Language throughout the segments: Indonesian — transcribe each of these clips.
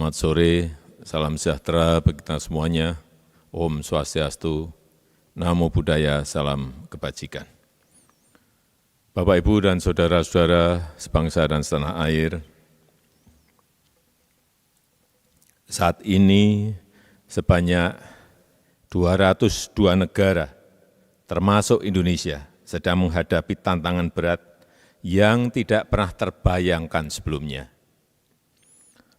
Selamat sore, salam sejahtera bagi kita semuanya. Om Swastiastu, Namo Buddhaya, salam kebajikan. Bapak, Ibu, dan saudara-saudara sebangsa dan setanah air, saat ini sebanyak 202 negara, termasuk Indonesia, sedang menghadapi tantangan berat yang tidak pernah terbayangkan sebelumnya.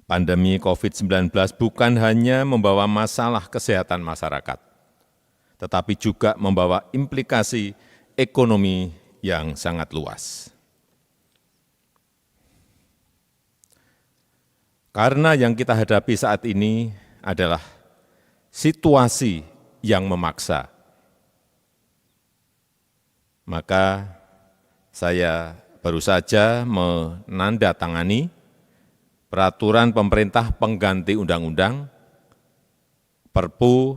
Pandemi COVID-19 bukan hanya membawa masalah kesehatan masyarakat, tetapi juga membawa implikasi ekonomi yang sangat luas. Karena yang kita hadapi saat ini adalah situasi yang memaksa, maka saya baru saja menandatangani peraturan pemerintah pengganti undang-undang Perpu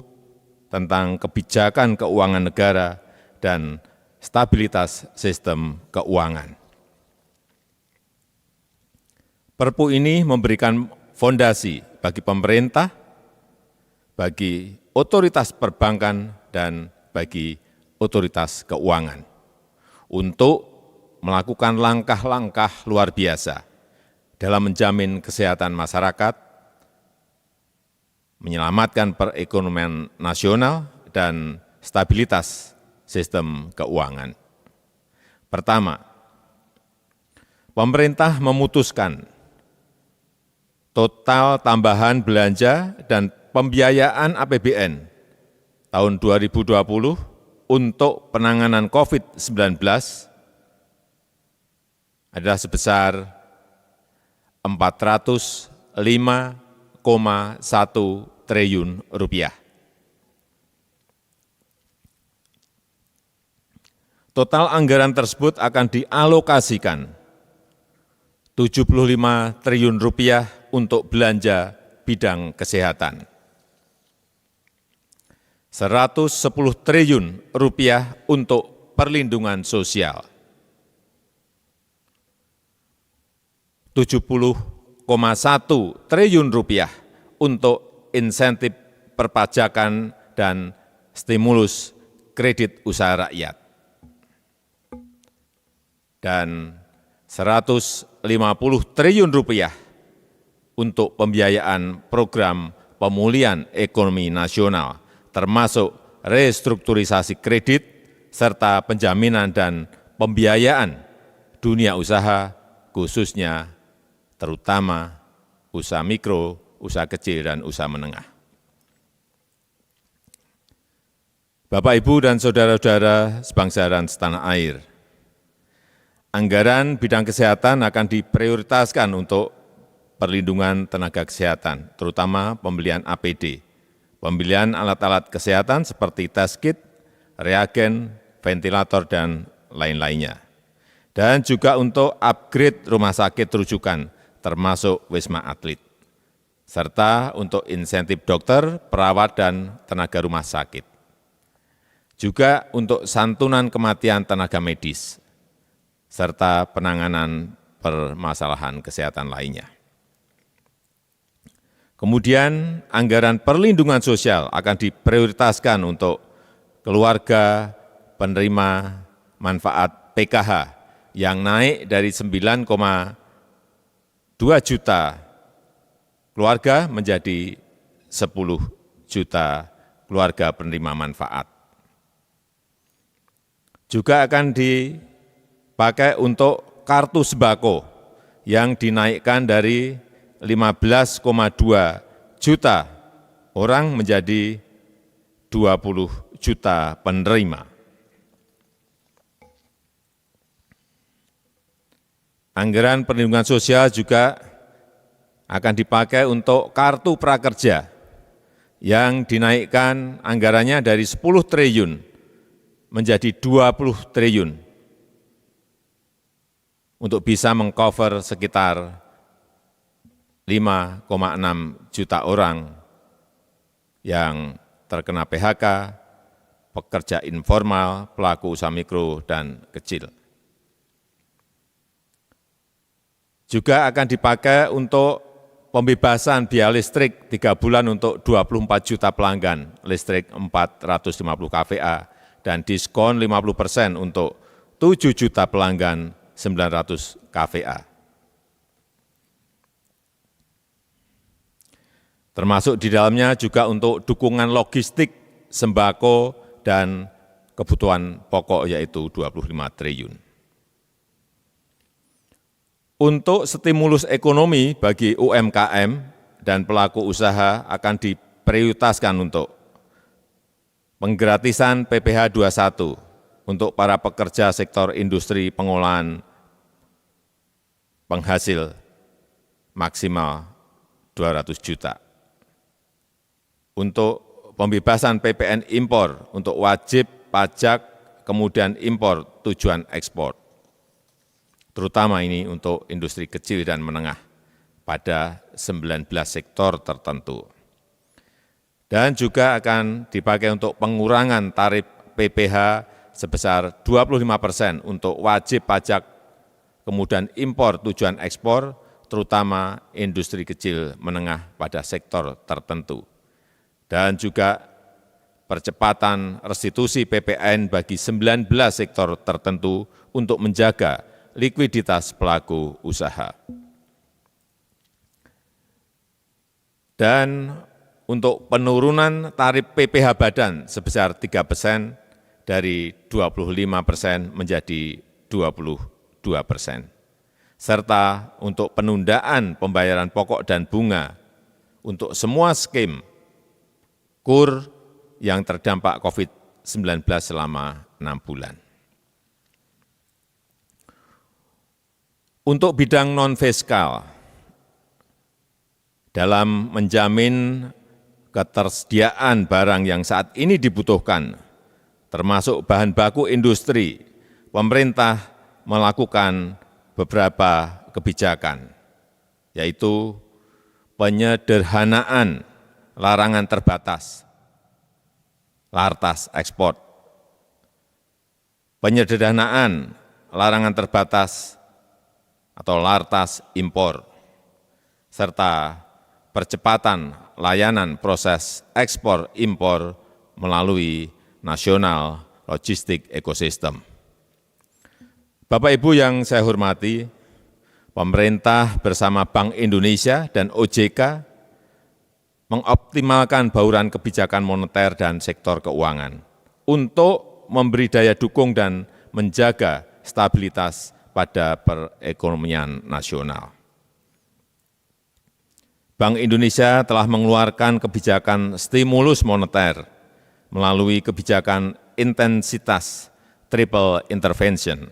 tentang kebijakan keuangan negara dan stabilitas sistem keuangan. Perpu ini memberikan fondasi bagi pemerintah, bagi otoritas perbankan, dan bagi otoritas keuangan untuk melakukan langkah-langkah luar biasa dalam menjamin kesehatan masyarakat, menyelamatkan perekonomian nasional, dan stabilitas sistem keuangan. Pertama, pemerintah memutuskan total tambahan belanja dan pembiayaan APBN tahun 2020 untuk penanganan COVID-19 adalah sebesar 405,1 triliun rupiah. Total anggaran tersebut akan dialokasikan 75 triliun rupiah untuk belanja bidang kesehatan, 110 triliun rupiah untuk perlindungan sosial, 70,1 triliun rupiah untuk insentif perpajakan dan stimulus kredit usaha rakyat, dan 150 triliun rupiah untuk pembiayaan program pemulihan ekonomi nasional, termasuk restrukturisasi kredit serta penjaminan dan pembiayaan dunia usaha, khususnya terutama usaha mikro, usaha kecil, dan usaha menengah. Bapak, Ibu, dan saudara-saudara sebangsa dan setanah air, anggaran bidang kesehatan akan diprioritaskan untuk perlindungan tenaga kesehatan, terutama pembelian APD, pembelian alat-alat kesehatan seperti test kit, reagen, ventilator, dan lain-lainnya, dan juga untuk upgrade rumah sakit rujukan, termasuk Wisma Atlet, serta untuk insentif dokter, perawat, dan tenaga rumah sakit. Juga untuk santunan kematian tenaga medis, serta penanganan permasalahan kesehatan lainnya. Kemudian anggaran perlindungan sosial akan diprioritaskan untuk keluarga penerima manfaat PKH yang naik dari 9,2 juta keluarga menjadi 10 juta keluarga penerima manfaat. Juga akan dipakai untuk kartu sembako yang dinaikkan dari 15,2 juta orang menjadi 20 juta penerima. Anggaran perlindungan sosial juga akan dipakai untuk kartu prakerja yang dinaikkan anggarannya dari 10 triliun menjadi 20 triliun untuk bisa mengcover sekitar 5,6 juta orang yang terkena PHK, pekerja informal, pelaku usaha mikro dan kecil. Juga akan dipakai untuk pembebasan biaya listrik 3 bulan untuk 24 juta pelanggan listrik 450 kVA dan diskon 50% untuk 7 juta pelanggan 900 kVA. Termasuk di dalamnya juga untuk dukungan logistik, sembako, dan kebutuhan pokok yaitu 25 triliun. Untuk stimulus ekonomi bagi UMKM dan pelaku usaha akan diprioritaskan untuk penggratisan PPh 21 untuk para pekerja sektor industri pengolahan penghasil maksimal 200 juta. Untuk pembebasan PPN impor untuk wajib pajak kemudian impor tujuan ekspor, terutama ini untuk industri kecil dan menengah pada 19 sektor tertentu. Dan juga akan dipakai untuk pengurangan tarif PPh sebesar 25% untuk wajib pajak kemudian impor tujuan ekspor, terutama industri kecil menengah pada sektor tertentu. Dan juga percepatan restitusi PPN bagi 19 sektor tertentu untuk menjaga likuiditas pelaku usaha. Dan untuk penurunan tarif PPh badan sebesar 3% dari 25% menjadi 22%. Serta untuk penundaan pembayaran pokok dan bunga untuk semua skim KUR yang terdampak COVID-19 selama 6 bulan. Untuk bidang non-fiskal, dalam menjamin ketersediaan barang yang saat ini dibutuhkan, termasuk bahan baku industri, pemerintah melakukan beberapa kebijakan, yaitu penyederhanaan larangan terbatas, lartas ekspor, penyederhanaan larangan terbatas atau lartas impor, serta percepatan layanan proses ekspor impor melalui National Logistic Ecosystem. Bapak Ibu yang saya hormati, pemerintah bersama Bank Indonesia dan OJK mengoptimalkan bauran kebijakan moneter dan sektor keuangan untuk memberi daya dukung dan menjaga stabilitas pada perekonomian nasional. Bank Indonesia telah mengeluarkan kebijakan stimulus moneter melalui kebijakan intensitas triple intervention,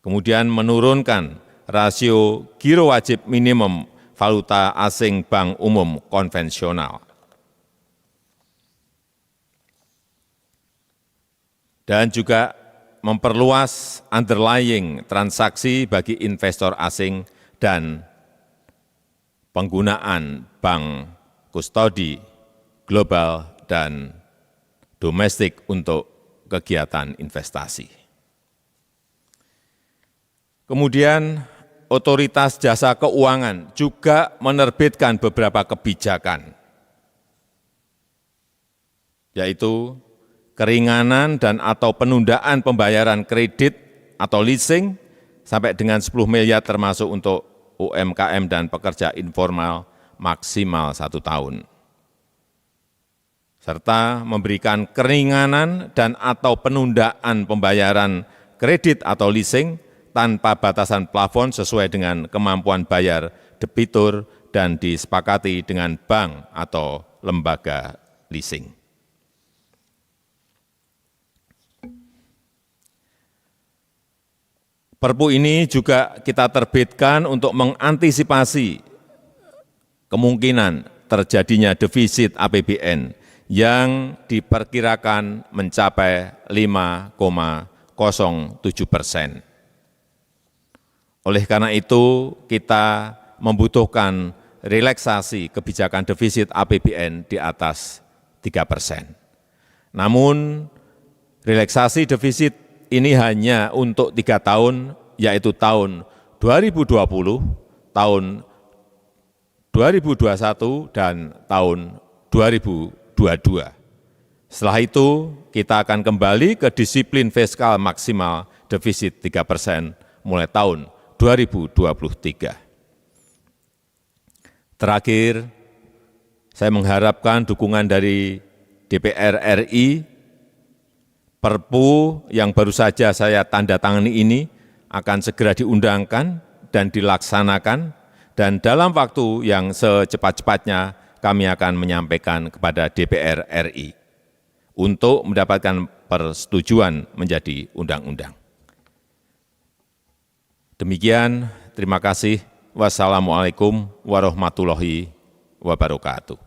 kemudian menurunkan rasio giro wajib minimum valuta asing bank umum konvensional, dan juga memperluas underlying transaksi bagi investor asing dan penggunaan bank kustodi global dan domestik untuk kegiatan investasi. Kemudian Otoritas Jasa Keuangan juga menerbitkan beberapa kebijakan, yaitu keringanan dan atau penundaan pembayaran kredit atau leasing sampai dengan 10 miliar termasuk untuk UMKM dan pekerja informal maksimal 1 tahun. Serta memberikan keringanan dan atau penundaan pembayaran kredit atau leasing tanpa batasan plafon sesuai dengan kemampuan bayar debitur dan disepakati dengan bank atau lembaga leasing. Perpu ini juga kita terbitkan untuk mengantisipasi kemungkinan terjadinya defisit APBN yang diperkirakan mencapai 5,07%. Oleh karena itu, kita membutuhkan relaksasi kebijakan defisit APBN di atas 3%. Namun, relaksasi defisit ini hanya untuk 3 tahun, yaitu tahun 2020, tahun 2021 dan tahun 2022. Setelah itu, kita akan kembali ke disiplin fiskal maksimal defisit 3% mulai tahun 2023. Terakhir, saya mengharapkan dukungan dari DPR RI. Perpu yang baru saja saya tanda tangani ini akan segera diundangkan dan dilaksanakan, dan dalam waktu yang secepat-cepatnya kami akan menyampaikan kepada DPR RI untuk mendapatkan persetujuan menjadi undang-undang. Demikian, terima kasih. Wassalamualaikum warahmatullahi wabarakatuh.